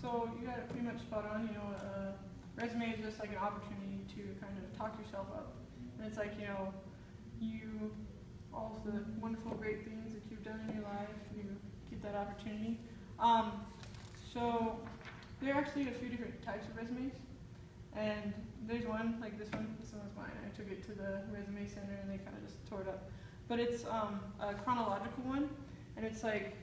So you got it pretty much spot on. You know, resume is just like an opportunity to kind of talk yourself up, and it's like, you know, all of the wonderful, great things that you've done in your life. You get that opportunity. So there are actually a few different types of resumes, and there's one like this one. This one was mine. I took it to the resume center, and they kind of just tore it up. But it's a chronological one, and it's like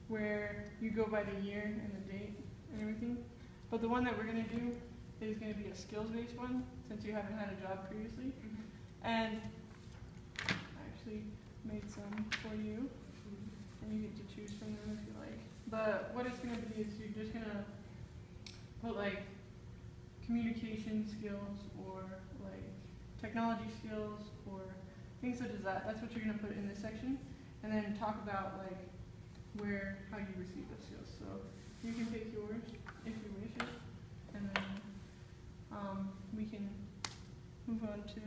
where you go by the year and the date and everything. But the one that we're going to do is going to be a skills-based one, since you haven't had a job previously. And I actually made some for you, and you get to choose from them if you like. But what it's going to be is you're just going to put like communication skills or like technology skills or things such as that. That's what you're going to put in this section, and then talk about like how you receive those skills. So you can pick yours if you wish it, and then we can move on to the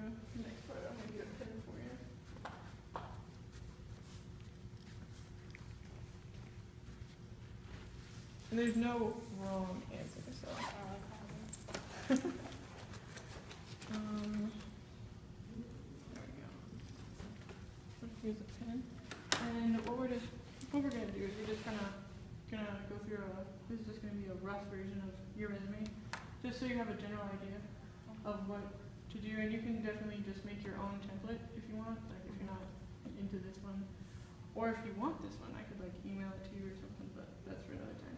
next part. I'm going to get a pen for you. And there's no wrong answer, so. There we go. Here's a pen. And what we're going to do is we're just kind of going to go through this is just going to be a rough version of your resume, just so you have a general idea of what to do. And you can definitely just make your own template if you want, like if you're not into this one. Or if you want this one, I could like email it to you or something, but that's for another time.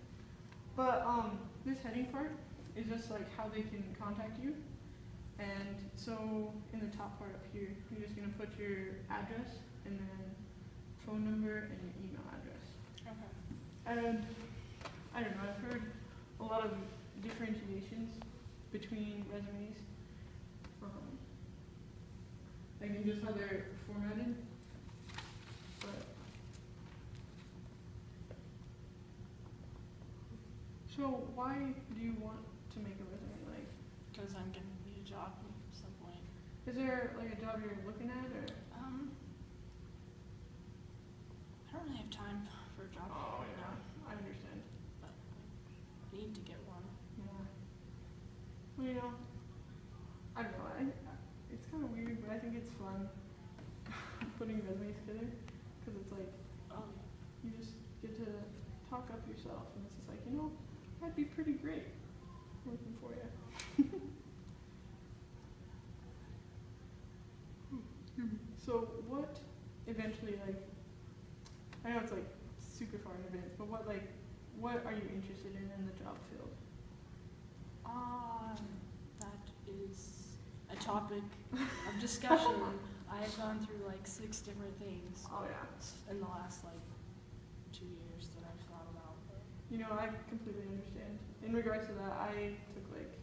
But this heading part is just like how they can contact you. And so in the top part up here, you're just going to put your address and then phone number and your email address. Okay. And I don't know, I've heard a lot of differentiations between resumes, like in just how they're formatted. But so why do you want to make a resume? Like, Because I'm going to need a job at some point. is there like a job you're looking at, or? I don't really have time for a job right now. I understand. But I need to get one. Yeah. Well, you know, I don't know. It's kind of weird, but I think it's fun putting resumes together, because it's like you just get to talk up yourself, and it's just like, you know, that'd be pretty great working for you. So what eventually, like, I know it's like super far in advance, but what are you interested in the job field? That is a topic of discussion. I've gone through like 6 different things. Oh yeah. In the last like 2 years that I've thought about. You know, I completely understand. In regards to that, I took like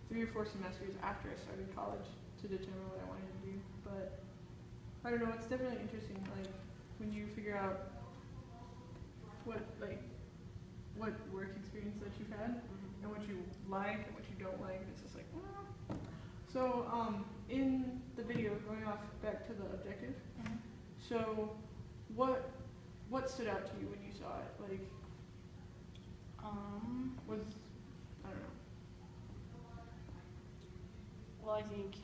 3 or 4 semesters after I started college to determine what I wanted to do. But I don't know, it's definitely interesting, like when you figure out what work experience that you've had, and what you like and what you don't like. It's just like, So in the video, going off back to the objective, so what stood out to you when you saw it? Like, I don't know. Well, I think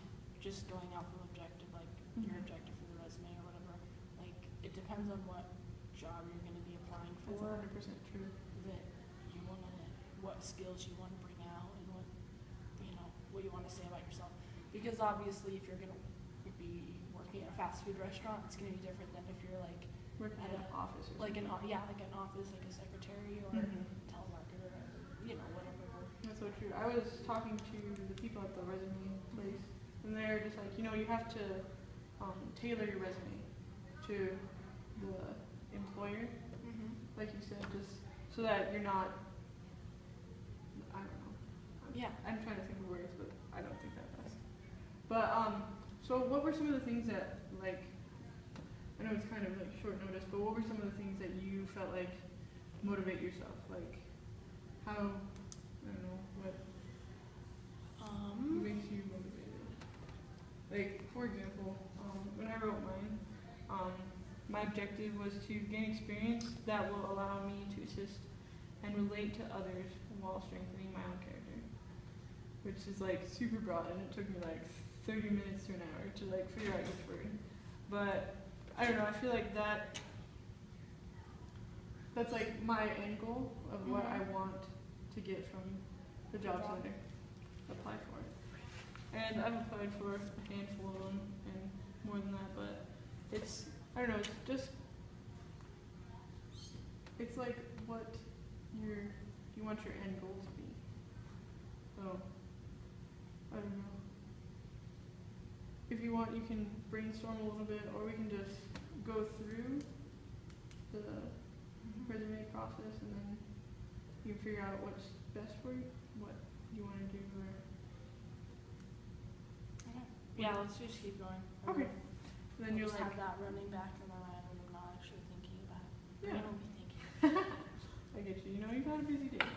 just going off of objective, like your objective for the resume or whatever, like it depends on what job you're going to be applying for. That's 100% true. That you want to, what skills you want to bring out, and what you want to say about yourself. Because obviously, if you're going to be working at a fast food restaurant, it's going to be different than if you're like working at an office, or like an office, like a secretary or telemarketer, or whatever. That's so true. I was talking to the people at the resume place, and they're just like, you have to tailor your resume to the employer, like you said, just so that you're not, I don't know. I'm trying to think of words, but I don't think that fast. But so what were some of the things that, like, I know it's kind of like short notice, but what were some of the things that you felt like motivate yourself? Like, how, I don't know, what makes you motivated? Like, for example, when I wrote mine, my objective was to gain experience that will allow me to assist and relate to others while strengthening my own character. Which is like super broad, and it took me like 30 minutes to an hour to like figure out each word. But I don't know, I feel like that's like my end goal of what I want to get from the jobs that I apply for. And I've applied for a handful of them and more than that, but it's, I don't know, it's just, it's like what you want your end goal to be. So, I don't know. If you want, you can brainstorm a little bit, or we can just go through the resume process, and then you can figure out what's best for you, what you want to do. Or Okay. Yeah, let's just keep going. okay. Then I'll you're just like, have that running back in my mind when I'm not actually thinking about it. yeah. I don't be thinking. I get you. You know, you've had a busy day.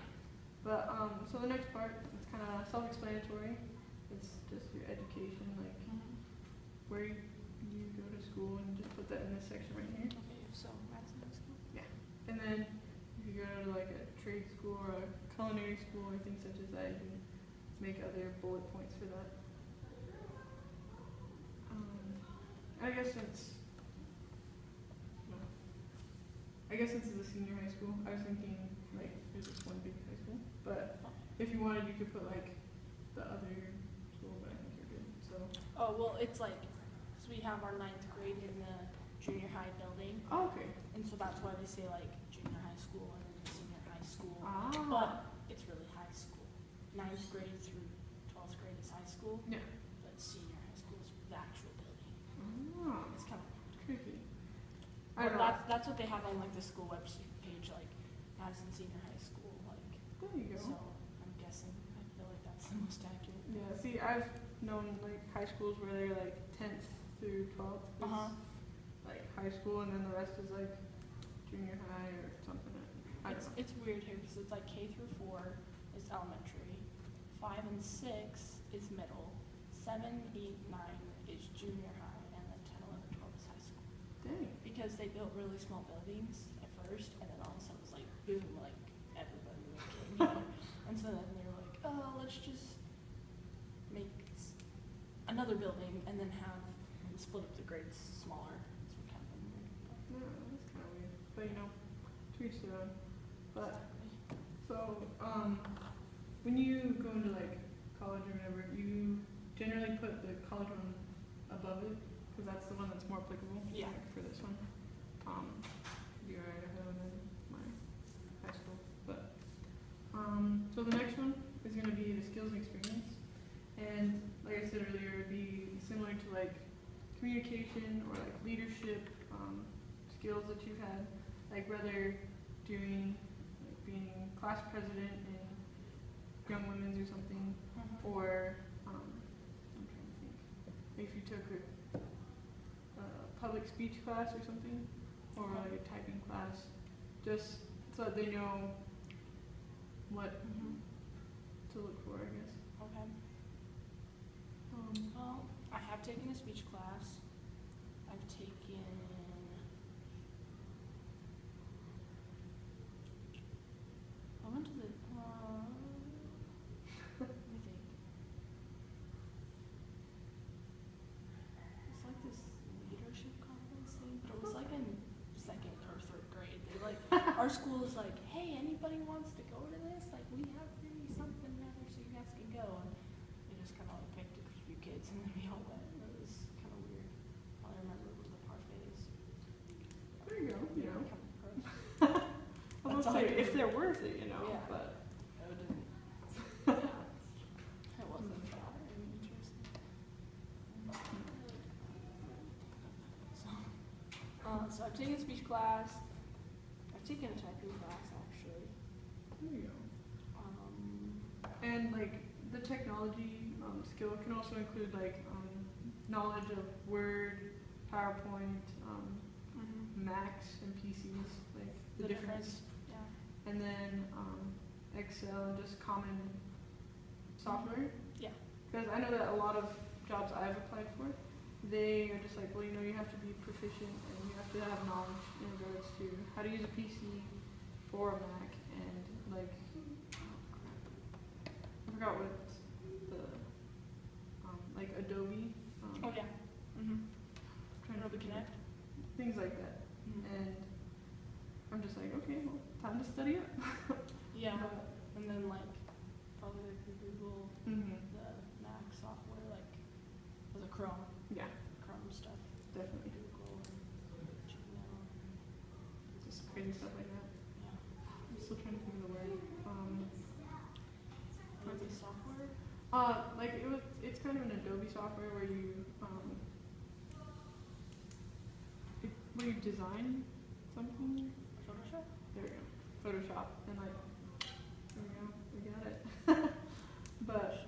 But so the next part, it's kind of self-explanatory. It's just your education, like where you go to school, and just put that in this section right here. Okay, so that's high school. Yeah. And then if you go to like a trade school or a culinary school or things such as that, you can make other bullet points for that. I guess since it's a senior high school, I was thinking like there's this one big high school, but if you wanted, you could put like the other school, but I think you're good. So. Oh well, it's like, so we have our 9th grade in the junior high building, Oh, okay. and so that's why they say like junior high school and then senior high school. Ah. But it's really high school. 9th grade through 12th grade is high school. Yeah. But senior high school is the actual building. Oh, It's kind of tricky. Well, I don't know. that's what they have on like the school website page, like as in senior high school, like. There you go. So I'm guessing, I feel like that's the most accurate. Yeah. See, I've known like high schools where they're like 10th through 12th is like high school, and then the rest is like junior high or something. I don't know. It's weird here because it's like K through 4 is elementary, 5 and 6 is middle, 7, 8, 9 is junior high, and then 10, 11, 12 is high school. Dang. Because they built really small buildings at first, and then all of a sudden it was like boom, like everybody came here. And so then they were like, oh, let's just make another building and then split up the grades smaller. That's what happened. No, that's kind of weird. But you know, to each their own. But so, when you go into like college or whatever, you generally put the college one above it, because that's the one that's more applicable. Yeah. Like, for this one. You're Idaho and then my high school. But so the next one is going to be the skills and experience, and like I said earlier, it'd be similar to like communication or like leadership skills that you've had, like whether doing like being class president in Young Women's or something, or I'm trying to think, if you took a public speech class or something, or like a typing class, just so that they know what to look for, I guess. Okay. Well, I have taken a speech class. I've taken. I went to the. Let me think. It's like this leadership conference thing, but it was like in 2nd or 3rd grade. They like our school is like, hey, anybody wants to go to this? Like we have free something rather, so you guys can go. And they just kind of like picked a few kids and then we all went. It was kind of weird. All I remember were the parfaits. There you go. You know. Kind of gross. I was That's all say I if they're worth it, you know. Yeah. But No, it didn't. It wasn't that interesting. So I've taken a speech class. I've taken a typing class actually. there you go. And like the technology skill can also include like knowledge of Word, PowerPoint, Macs, and PCs, like the difference. Yeah. And then Excel and just common software. Yeah. Because I know that a lot of jobs I've applied for, they are just like, well, you know, you have to be proficient and you have to have knowledge in regards to how to use a PC or a Mac and like I forgot what the like Adobe Oh yeah. Mhm. trying to Adobe think of Connect. things like that, Mhm. and I'm just like, okay, well, time to study up. Yeah. And then like probably like the Google, Mm-hmm. the Mac software, like the Chrome Yeah, stuff. definitely. Google and Gmail. Just crazy stuff like that. Yeah. I'm still trying to think of the word. Adobe software. Like it's kind of an Adobe software where you design something. Photoshop. There we go. Photoshop and like there we go, we got it. But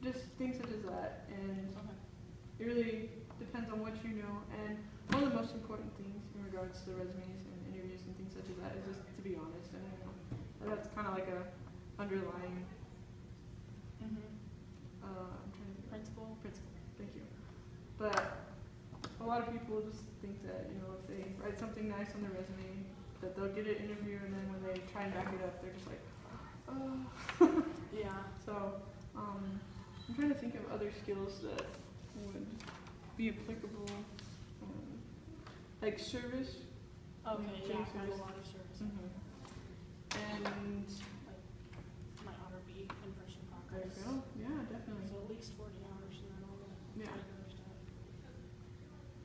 just things such as that, and Okay. it really depends on what you know. And one of the most important things in regards to resumes and interviews and things such as that is just to be honest. And that's kind of like a underlying. Mhm. I'm trying to think. Principal. Thank you. But a lot of people just think that if they write something nice on their resume, that they'll get an interview, and then when they try and back it up, they're just like, oh. Yeah. So I'm trying to think of other skills that would be applicable, like service. Okay. Like Yeah. I have a lot of service. Mm-hmm. And Like my ought to be in person there progress. you go. Yeah, definitely. So at least 40 hours, and then all the Yeah. regular stuff.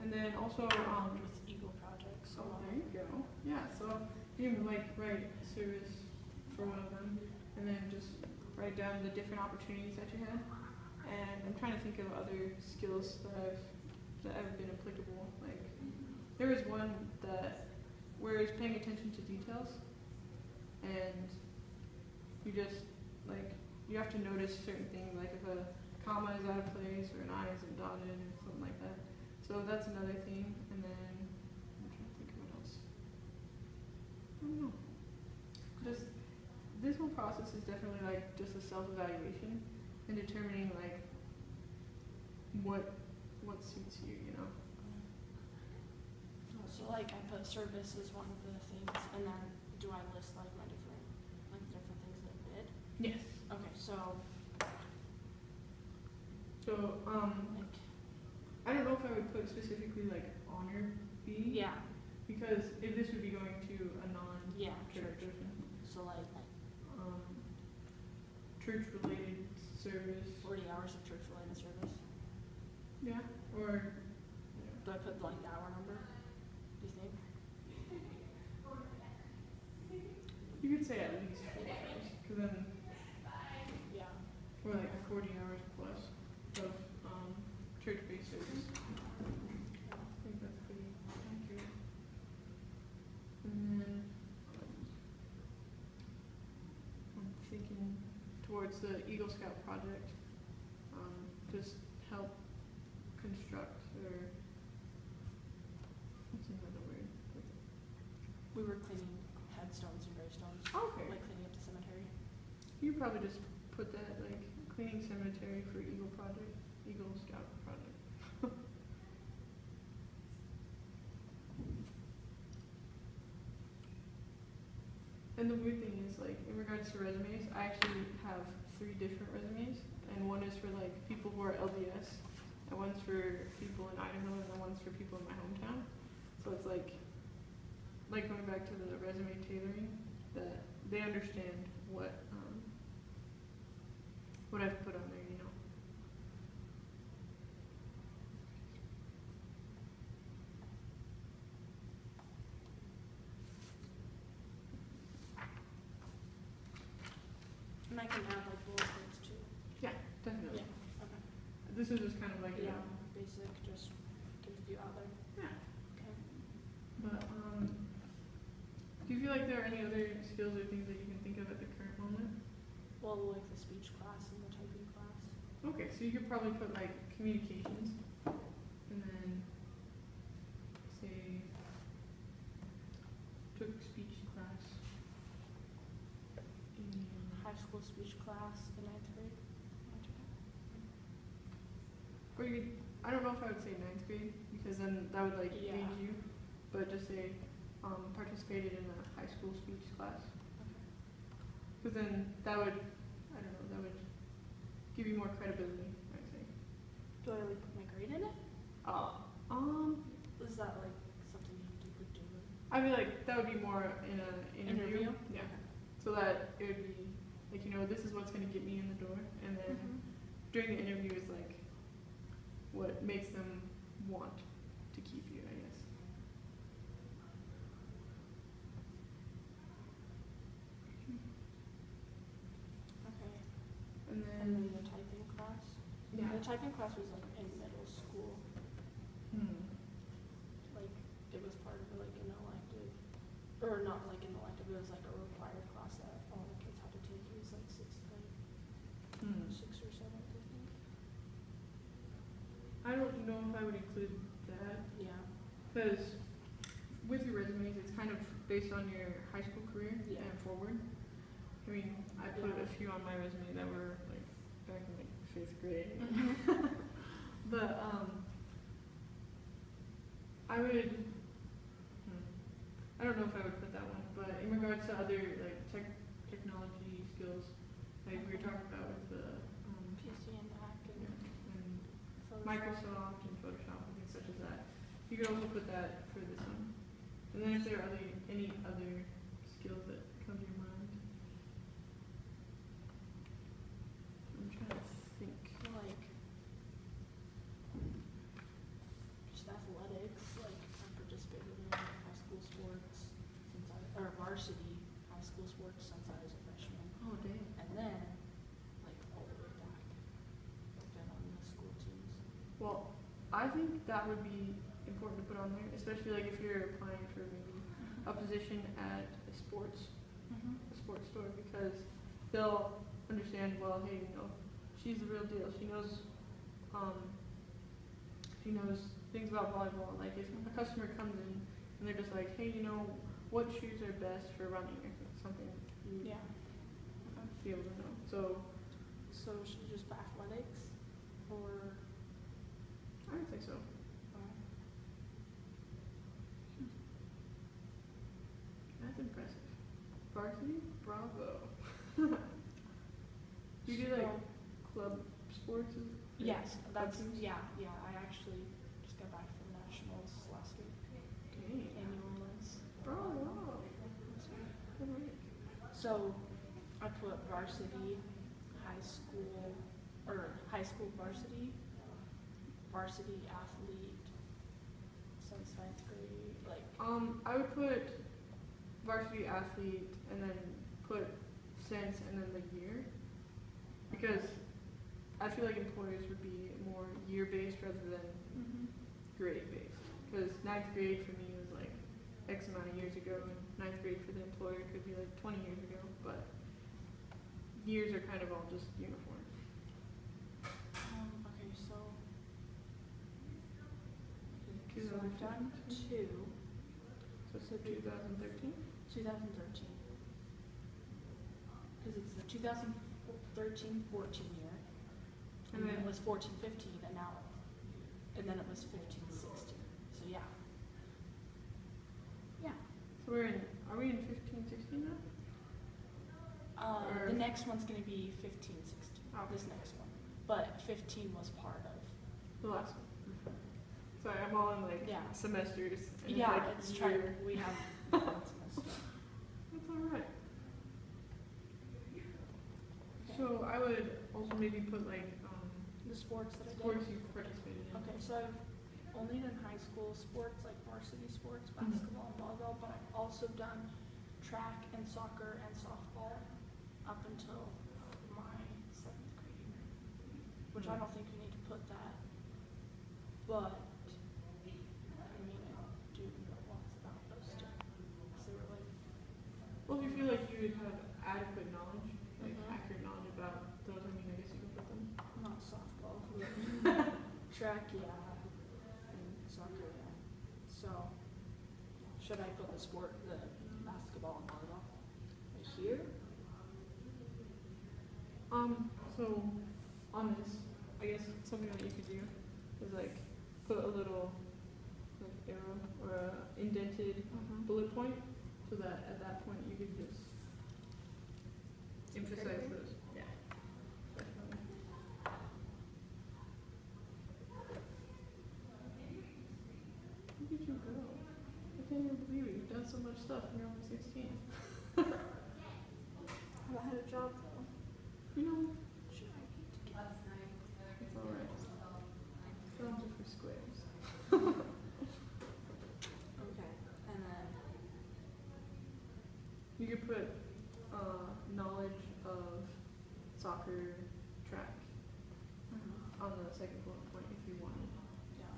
And then also With Eagle projects. oh, there you go. Yeah, so you like write service for one of them, and then just write down the different opportunities that you had. And I'm trying to think of other skills that have been applicable. Like there was one where it's paying attention to details, and you just you have to notice certain things, like if a comma is out of place or an I isn't dotted or something like that. So that's another thing. And then I'm trying to think of what else. I don't know. Just this whole process is definitely like just a self-evaluation and determining like what suits you. So like I put service as one of the things, and then do I list like my different things that I did? Yes. Okay. So like I don't know if I would put specifically like honor B. yeah. Because if this would be going to a Yeah. non-church Church. person, So like church-related service. 40 hours of church related service. Yeah. Or Do I put like the hour number? Do you think? you could say at least 4 hours, because then Yeah. or like 40 hours plus of church-based service. I think that's pretty accurate. And then I'm thinking towards the Eagle Scout project, just help construct or what's another word? We were cleaning headstones and gravestones. Okay. Like cleaning up the cemetery. You could probably just put that like cleaning cemetery for Eagle Scout project. And the weird thing is, like, in regards to resumes, I actually have 3 different resumes, and one is for like people who are LDS, and one's for people in Idaho, and then one's for people in my hometown. So it's like going back to the resume tailoring, that they understand what I've put on there. And I can add like bullet points too. Yeah, definitely. Yeah. Okay. This is just kind of like Yeah. Basic, just get a few out there. Yeah. Okay. But do you feel like there are any other skills or things that you can think of at the current moment? Well, like the speech class and the typing class. Okay, so you could probably put like communications, and then say took speech class in High school speech class in 9th grade. or you could, I don't know if I would say 9th grade, because then that would like Yeah. age you, but just say participated in a high school speech class. Okay. Because then that would, I don't know, that would give you more credibility, I'd say. Do I like put my grade in it? Is that like something you would do? I feel like that would be more in an interview. Yeah. Okay. So that it would be like, you know, this is what's going to get me in the door, and then during the interview is like what makes them want to keep you, I guess. Okay. And And then then the typing class? yeah. The typing class was like in middle school. Like it was part of like an elective, or not like an elective, it was like a required class that all the kids had to take. It was like 6 or 7, I think. I don't know if I would include that, Yeah. because with your resumes, it's kind of based on your high school career Yeah. and forward. I mean, I put a few on my resume that were like back in like 5th grade. But I would, I don't know if I would put that one, but in regards to other like technology skills, like we were talking about with the PC and Mac and and Photoshop. Microsoft and Photoshop and things such as that. You could also put that for this one. And then if there are any other skills that come to your mind. I'm trying to think. Like just athletics. Like I participated in high school sports since or varsity high school sports since I was a freshman. Oh, dang. And then, like, all the way back, I've been on the school teams. Well, I think that would be important to put on there, especially like if you're applying for maybe a position at a sports store, because they'll understand, well, hey, you know, she's the real deal. She knows things about volleyball. Like if a customer comes in and they're just like, hey, you know, what shoes are best for running or something, you Yeah. be able to know. So So should you just put athletics, or? I would say so. That's impressive. Varsity? Bravo. You do like club sports? Yes, that's teams? yeah. I actually just got back from nationals last week. Dang. Annual ones. Bravo. Alright. So I put varsity, high school varsity athlete since 9th grade. Like I would put varsity athlete and then put since and then the year, because I feel like employers would be more year based rather than grade based. Because 9th grade for me was like X amount of years ago, and 9th grade for the employer could be like 20 years ago. But years are kind of all just uniform. okay, so So I've done 2. So it's 2013? 2013. Because it's the 2013-14 year. And then it was 14-15, and now, and then it was 15-16. So yeah. Yeah. So are we in 15, 16 now? Or- The next one's gonna be 15-16, Oh. this next one. But 15 was part of. The last one. Sorry, I'm all in like Yeah. semesters. And Yeah, like it's year. trying, we have one semester. That's alright. So I would also maybe put like The sports that I did. sports you participated in. Okay, so I've only done high school sports, like varsity sports, basketball and volleyball, but I've also done track and soccer and softball up until my 7th grade, which I don't think you need to put that, but, I mean, I do know lots about those two, because they were like, Well, if you feel like you would have adequate knowledge, like Mhm. accurate knowledge about those, I mean, I guess you could put them. not softball, track, yeah, and soccer, yeah. So, should I put the basketball and volleyball right here? So on this, I guess something that you could do is like put a little like arrow or a indented bullet point, so that at that point you could just emphasize those. Yeah. Definitely. Look at you go. I can't even believe it. You've done so much stuff and you're only 16. I had a job though. You know, Should I need to get it's alright. Jobs are for squares. okay, and then You could put knowledge of soccer, track on the second bullet point if you wanted. yeah.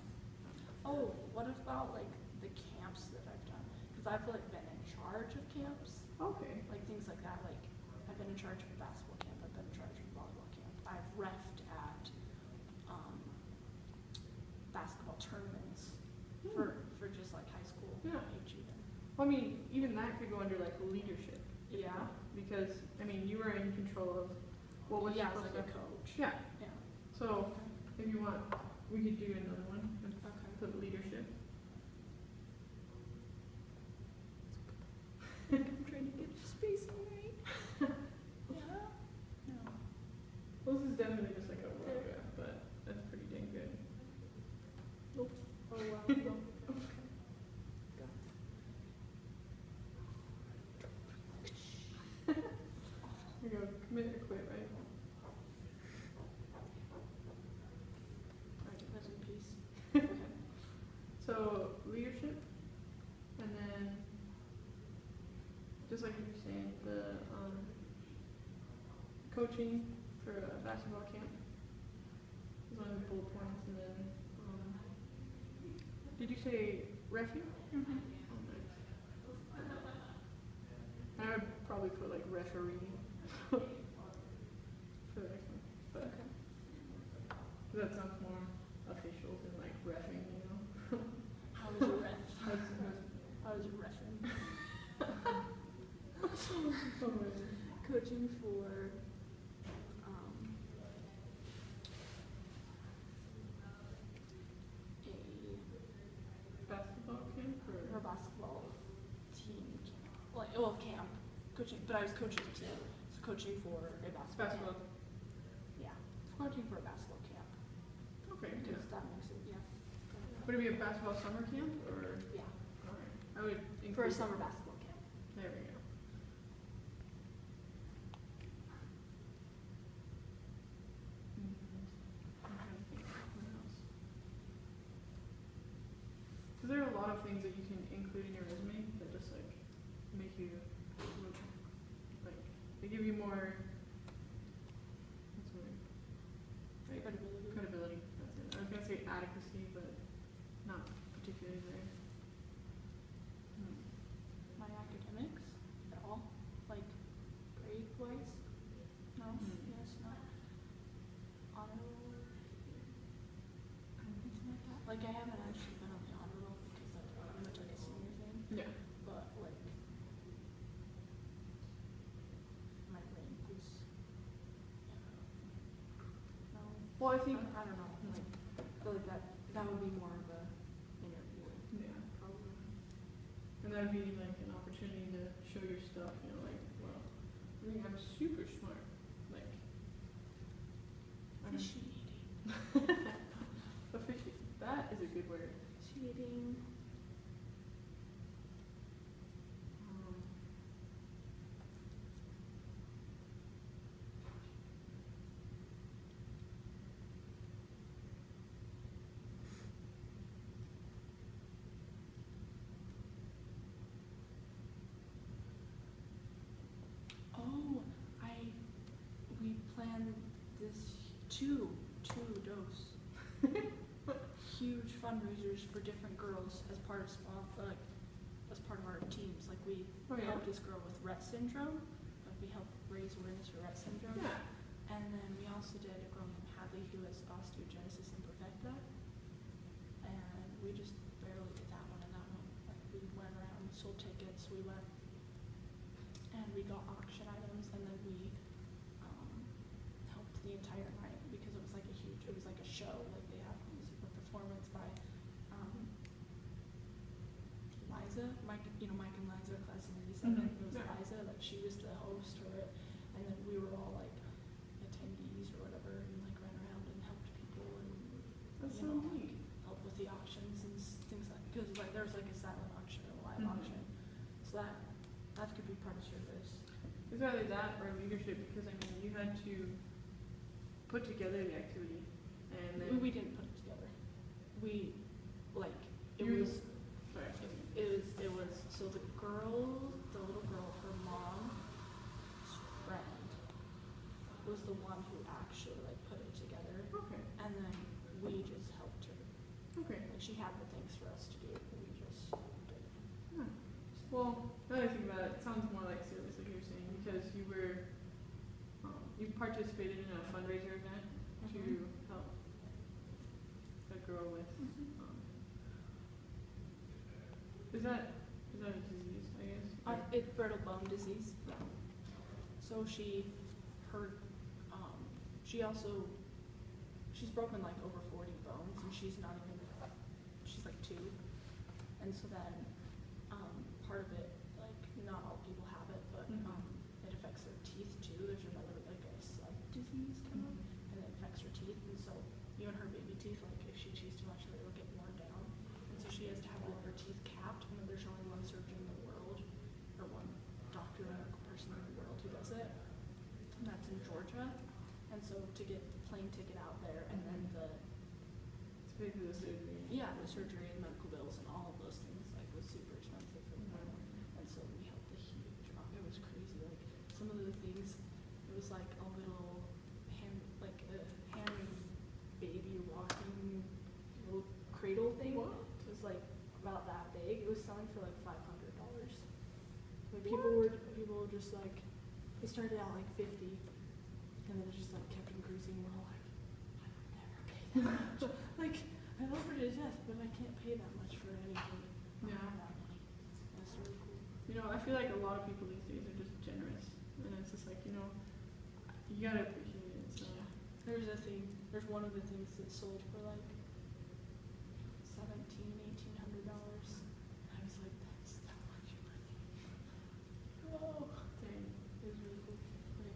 Oh, what about like the camps that I've done? Because I've like been in charge of camps, Okay. like things like that. Like I've been in charge of a basketball camp. I've been in charge of a volleyball camp. I've refed at basketball tournaments for just like high school Yeah. age even. Well, I mean, even that could go under like leadership. if you Yeah. want, because I mean, you were in control of what was Yeah, supposed like to. a coach. Yeah. Yeah. So if you want, we could do another one and Okay. put leadership. I'm trying to get the spacing right. Yeah. No. Well, this is definitely just like a rough draft, but that's pretty dang good. Oh wow. No. There you go. Commit or quit, right? Alright. Rest in peace. So leadership, and then just like you were saying, the coaching for a basketball camp is one of the bullet points, and then did you say refuge? Mm-hmm. Oh, nice. I would probably put like referee for the next one, but Okay. that sounds more official than like reffing, you know. How was your ref? How's How was your refing? oh, man. Coaching for Basketball camp a or? basketball team camp. Like well camp. Coaching but I was coaching a team. So coaching for a basketball Basketball. camp. Yeah. Coaching for a basketball camp. Okay, yeah. Because that makes it yeah. Would it be a basketball summer camp or? Yeah. Alright, I would include. For a summer basketball camp. There we go. I'm trying to think what else. Cause there are a lot of things that you can include in your resume that just like make you look like, they give you more, what's the word? Like, Credibility. credibility, that's it. I was gonna say adequacy, but not particularly there. My academics at all? Like grade wise? No? Yes, no. Honor roll? Anything like that? Like I haven't actually been on the honor roll because that's pretty much like a senior thing. Yeah. But like my rank was no. Well, I think, I don't know. Like I feel like that would be more of a interview yeah, probably. and that'd be like an opportunity to show your stuff, you know, like, well, I think I'm super smart, like. I'm Officiating. that is a good word. Officiating. Oh, we planned this two dose. Huge fundraisers for different girls as part of like as part of our teams. Like we Oh, yeah? helped this girl with Rett syndrome. Like we helped raise awareness for Rett syndrome. Yeah. And then we also did a girl named Hadley who has osteogenesis imperfecta. And we just barely did that one, and that one, like we went around, we sold tickets, we went and we got auction items, and then we helped the entire night because it was like it was like a show, like they had a performance by Liza, Mike and Liza, class of '97. It was Yeah. Liza, like she was the host for it, and then we were all like attendees or whatever, and like ran around and helped people and That's you so know, neat. help with the auctions and things like, because like there's like a silent auction and a live Mhm. auction, so that could be part of service. It's either that or leadership, because I mean, you had to put together the activity, and then We didn't put it together. We like it You- was sorry. it was so the little girl, her mom's friend was the one who actually like put it together, Okay. and then we just helped her. Okay. Like she had the things for us to do, but we just did it. Hmm. Well, now that I think about it, it sounds more like service, like you were saying, because you participated in a fundraiser event to Mhm. help a girl with. Is that a disease? I guess. It's brittle bone disease. Yeah. So she's broken like over 40 bones, and she's like 2, and so then part of it, like not all people have it, but Mhm. it affects their teeth too. There's another like a sight disease kind of, and it affects her teeth, and so even her baby teeth, like if she chews too much, it'll get worn down, and so she has to have all of her teeth capped, and then there's only one surgeon in the world, or one doctor, medical person in the world who does it, and that's in Georgia, and so to get the plane ticket out there, and then the To pay for the surgery. surgery and medical bills and all of those things like was super expensive for the family. And so we helped a huge amount. It was crazy. Like some of the things, it was like a little hand baby walking little cradle thing. What? It was like about that big. It was selling for like $500. Like people were just like, it started out like 50, and then it just like kept increasing. We're all like, I would never pay that much. Like I love her to death, but I can't pay that much for anything. I don't Yeah. have that money. That's really cool. You know, I feel like a lot of people these days are just generous, and it's just like, you know, you gotta appreciate it. So. There's one of the things that sold for like $1,800. I was like, that's so much money. Oh, dang. It was really cool. Okay.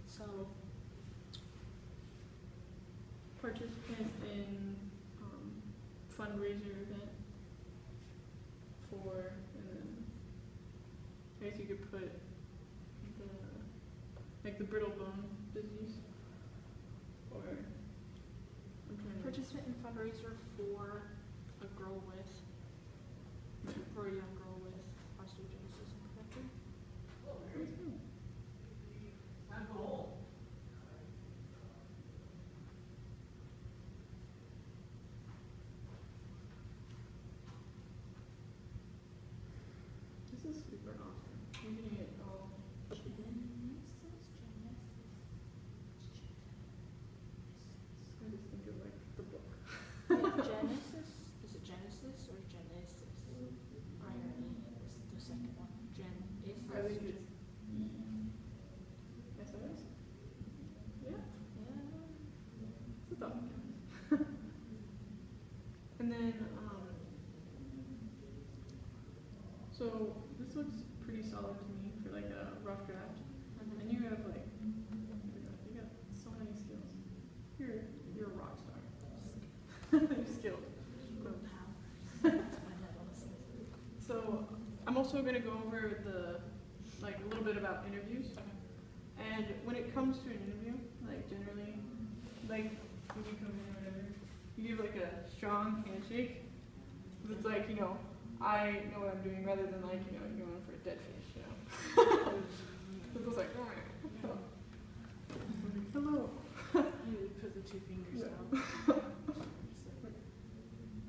So, Participant in fundraiser event for, and then I guess you could put the brittle bone disease, or I'm trying to. participant in fundraiser for a young girl with osteogenesis imperfecta. This is super awesome. I'm getting it all. I just think of like the book. Genesis? Is it Genesis or Genesis? Irony is the second one. Genesis. I think it's SOS. Yeah, it's a thought. And then, so this looks pretty solid to me for like a rough draft. And you have like, you got so many skills. You're a rock star. You're skilled. So I'm also going to go over a little bit about interviews. And when it comes to an interview, like generally, like when you come in or whatever, you give like a strong handshake. It's like, you know, I know what I'm doing, rather than like, you know, going for a dead fish, you know. It's just like, hello. You put the 2 fingers Yeah. down.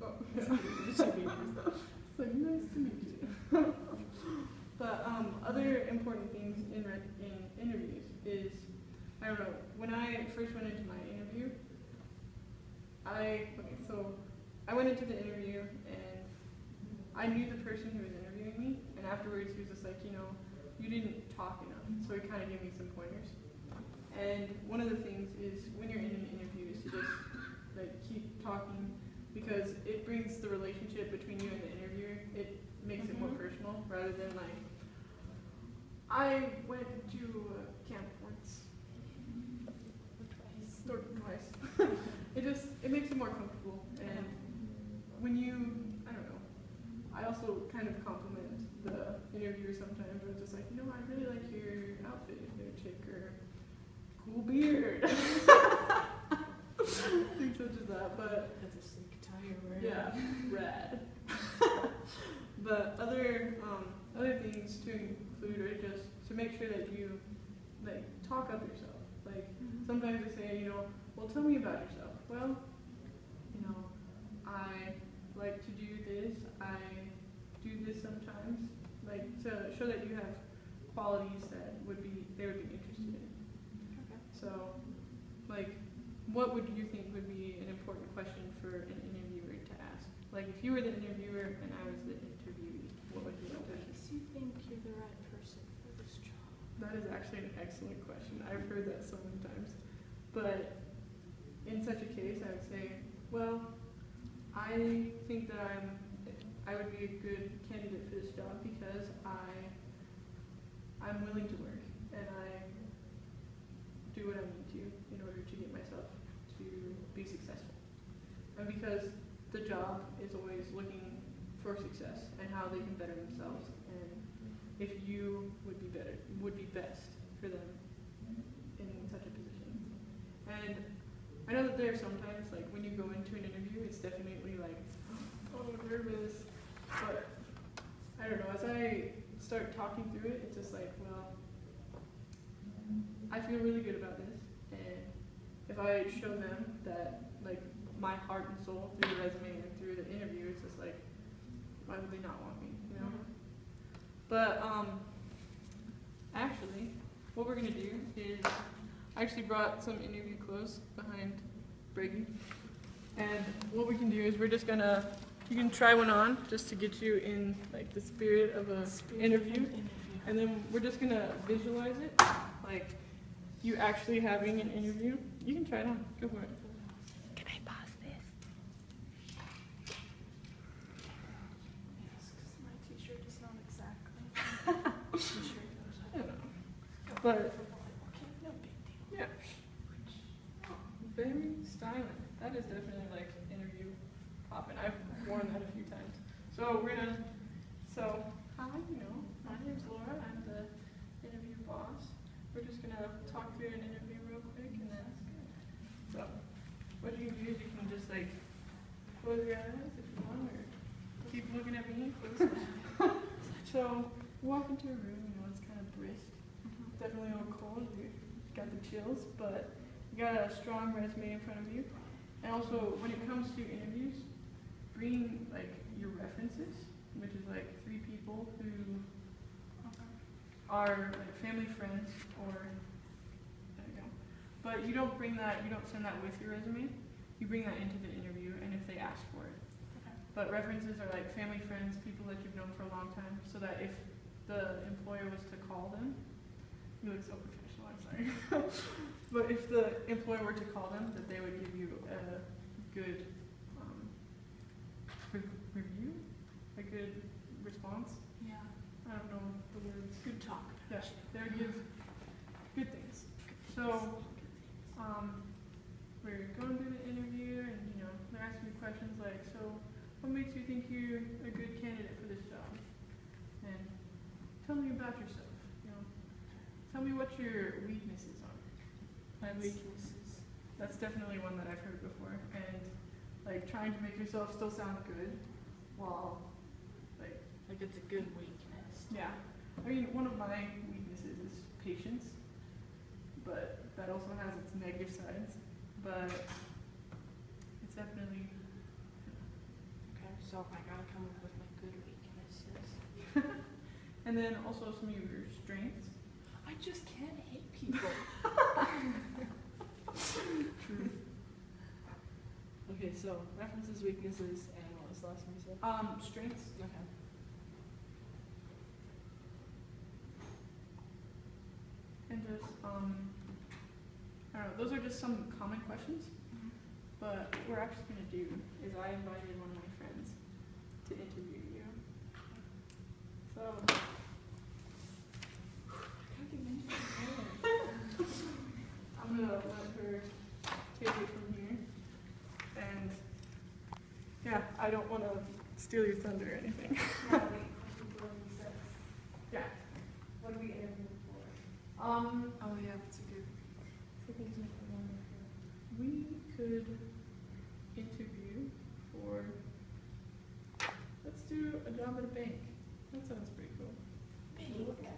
Oh, yeah. It's like, nice to meet you. But other important things in interviews is, I don't know, when I first went into my interview, I went into the interview and I knew the person who was interviewing me, and afterwards he was just like, you know, you didn't talk enough, so he kind of gave me some pointers. And one of the things is when you're in an interview is to just like keep talking, because it brings the relationship between you and the interviewer, it makes it more personal, rather than like, I went to camp once or twice. It makes you more comfortable, and when you, I don't know, I also kind of compliment the interviewer sometimes. I'm just like, I really like your outfit, your chick, or cool beard. Things such as that, but That's a sick tire, right? yeah, rad. But other things to include are just to make sure that you like talk up yourself. Like sometimes they say, well, tell me about yourself. Well, I like to do this. I do this sometimes, like to show that you have qualities that they would be interested in. Okay. So, like, what would you think would be an important question for an interviewer to ask? Like, if you were the interviewer and I was the interviewee, what would be the question? Makes you think you're the right person for this job? That is actually an excellent question. I've heard that so many times. But in such a case, I would say, well, I think that I would be a good candidate for this job because I'm willing to work and I do what I need to in order to get myself to be successful. And because the job is always looking for success and how they can better themselves, and if you would be best for them in such a position. And I know that there are sometimes, like when you go into an interview, it's definitely like, oh, nervous. But I don't know, as I start talking through it, it's just like, well, I feel really good about this. And if I show them that, like, my heart and soul through the resume and through the interview, it's just like, why would they not want me, But actually, what we're gonna do is, I actually brought some interview clothes behind Brady. And what we can do is you can try one on just to get you in like the spirit of a interview. And then we're just gonna visualize it, like you actually having an interview. You can try it on, go for it. Can I pause this? Yes, because my t-shirt is not exactly. T-shirt goes I don't know. But okay, no big deal. yeah, very styling. That is definitely like interview popping. I've worn that a few times. So hi, my name's Laura. I'm the interview boss. We're just gonna talk through an interview real quick, and then so what you can do is you can just like close your eyes if you want, or keep looking at me. So walk into a room. It's kind of brisk. Definitely a little cold. You got the chills, but you got a strong resume in front of you. And also, when it comes to interviews, bring like your references, which is like 3 people who are like family, friends, or there you go. But you don't send that with your resume. You bring that into the interview, and if they ask for it. Okay. But references are like family, friends, people that you've known for a long time, so that if the employer was to call them, you look so professional, I'm sorry. But if the employer were to call them, that they would give you a good review, a good response. Yeah. I don't know the words. Good talk. Yeah, they would give good things. So, we're going through the interview, and they're asking you questions like, so what makes you think you're a good candidate for this job? And tell me about yourself. Tell me what your weaknesses are. My weaknesses. That's definitely one that I've heard before, and like trying to make yourself still sound good, while like it's a good weakness. yeah. I mean, one of my weaknesses is patience, but that also has its negative sides. But it's definitely Okay, so I gotta come up with my good weaknesses. and then also some of your strengths. I just can't hate people. True. Okay, so references, weaknesses, and what was the last one you said? Strengths. Okay. And just I don't know. Those are just some common questions. But what we're actually going to do is I invited one of my friends to interview you. So I don't want to steal your thunder or anything. Natalie, question 46. Yeah. What are we interviewing for? Oh yeah, that's a good. We could interview for. Let's do a job at a bank. That sounds pretty cool. Bank. Yeah,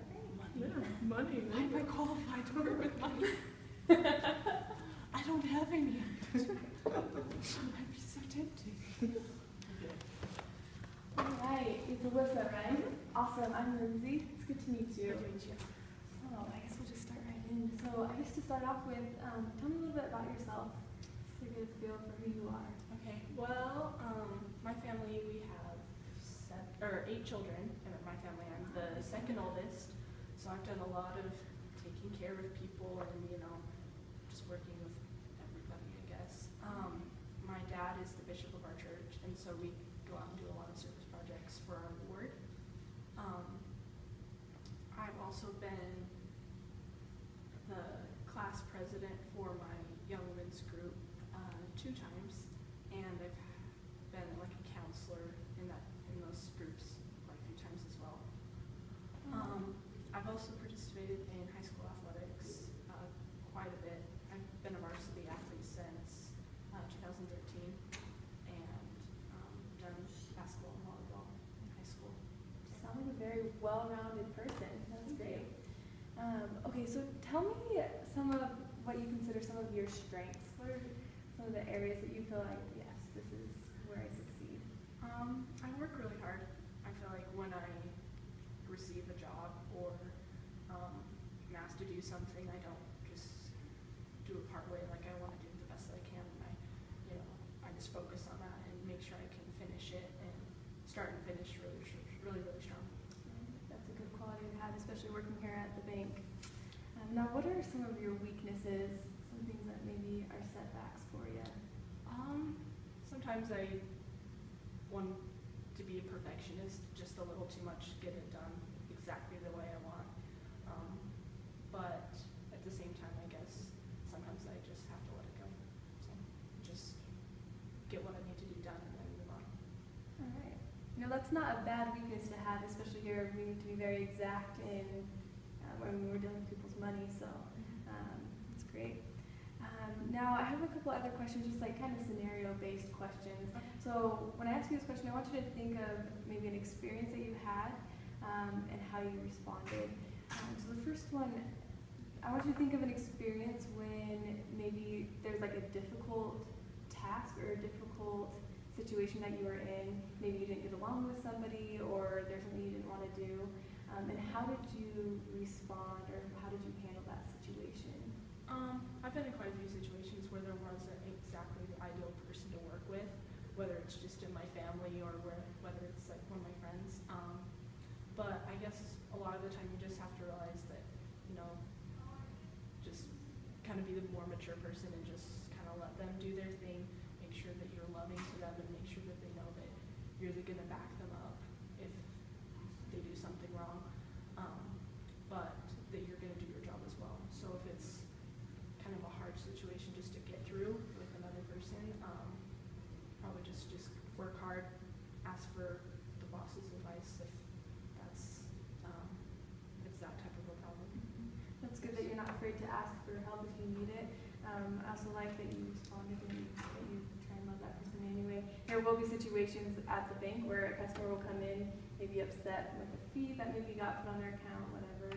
money. Why am I qualified to work with money? I don't have any. I'd be so tempted. All right, it's Alyssa, right? Awesome, I'm Lindsay. It's good to meet you. So I guess we'll just start right in. So I guess to start off with, tell me a little bit about yourself, just to get a feel for who you are. Okay, well, my family, we have 8 children in my family. I'm the second oldest, so I've done a lot of taking care of people and, just working with everybody, I guess. My dad is the bishop of our church, and so we go out and do a lot of service projects for our ward. I've also been the class president for my young women's group 2 times, and I've been like a counselor in those groups quite a few times as well. I've also participated in high school athletics quite a bit. I've been a varsity athlete since 2013, and done basketball and volleyball in high school. You sound like a very well-rounded person. That's great. Okay, so tell me some of what you consider some of your strengths. What are some of the areas that you feel like, yes, this is where I succeed? I work really hard. I feel like when I receive a job or am asked to do something, I don't just do it part way. Like I want to do the best that I can, and I just focus on that and make sure I can finish it and start and finish really strong. That's a good quality to have, especially working here at the bank. Now, what are some of your weaknesses? Some things that maybe are setbacks for you? Sometimes I want to be a perfectionist, just a little too much, get it done exactly the way I want. But at the same time, I guess sometimes I just have to let it go. So just get what I need to do done and then move on. All right. That's not a bad weakness to have, especially here. We need to be very exact in when we're dealing with people's money. So that's great. Now, I have a couple other questions, just like kind of scenario-based questions. Okay. So when I ask you this question, I want you to think of maybe an experience that you had and how you responded. So the first one, I want you to think of an experience when maybe there's like a difficult task or a difficult situation that you were in. Maybe you didn't get along with somebody, or there's something you didn't want to do. And how did you respond, or how did you handle that situation? I've been in quite a few situations where there wasn't exactly the ideal person to work with, whether it's just in my family or whether it's like one of my friends. But I guess a lot of the time you just have to realize that, just kind of be the more mature person and just kind of let them do their thing, make sure that you're loving to them, and make sure that they know that you're going to back them up if they do something wrong, but that you're going to do your job as well. So if it's kind of a hard situation just to get through with another person, probably just work hard, ask for the boss's advice if it's that type of a problem. That's good that you're not afraid to ask for help if you need it. I also like that you responded and that you try and love that person anyway. There will be situations at the bank where a customer will come in, maybe upset with a fee that maybe got put on their account, whatever,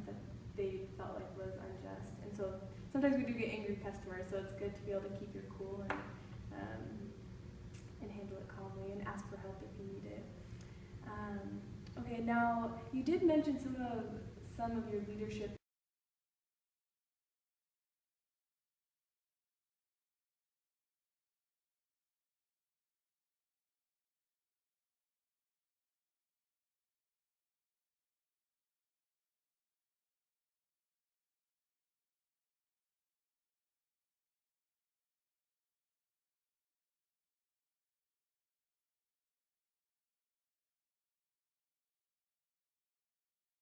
that they felt like was unjust. And so sometimes we do get angry customers, so it's good to be able to keep your cool and handle it calmly and ask for help if you need it. Okay, now you did mention some of your leadership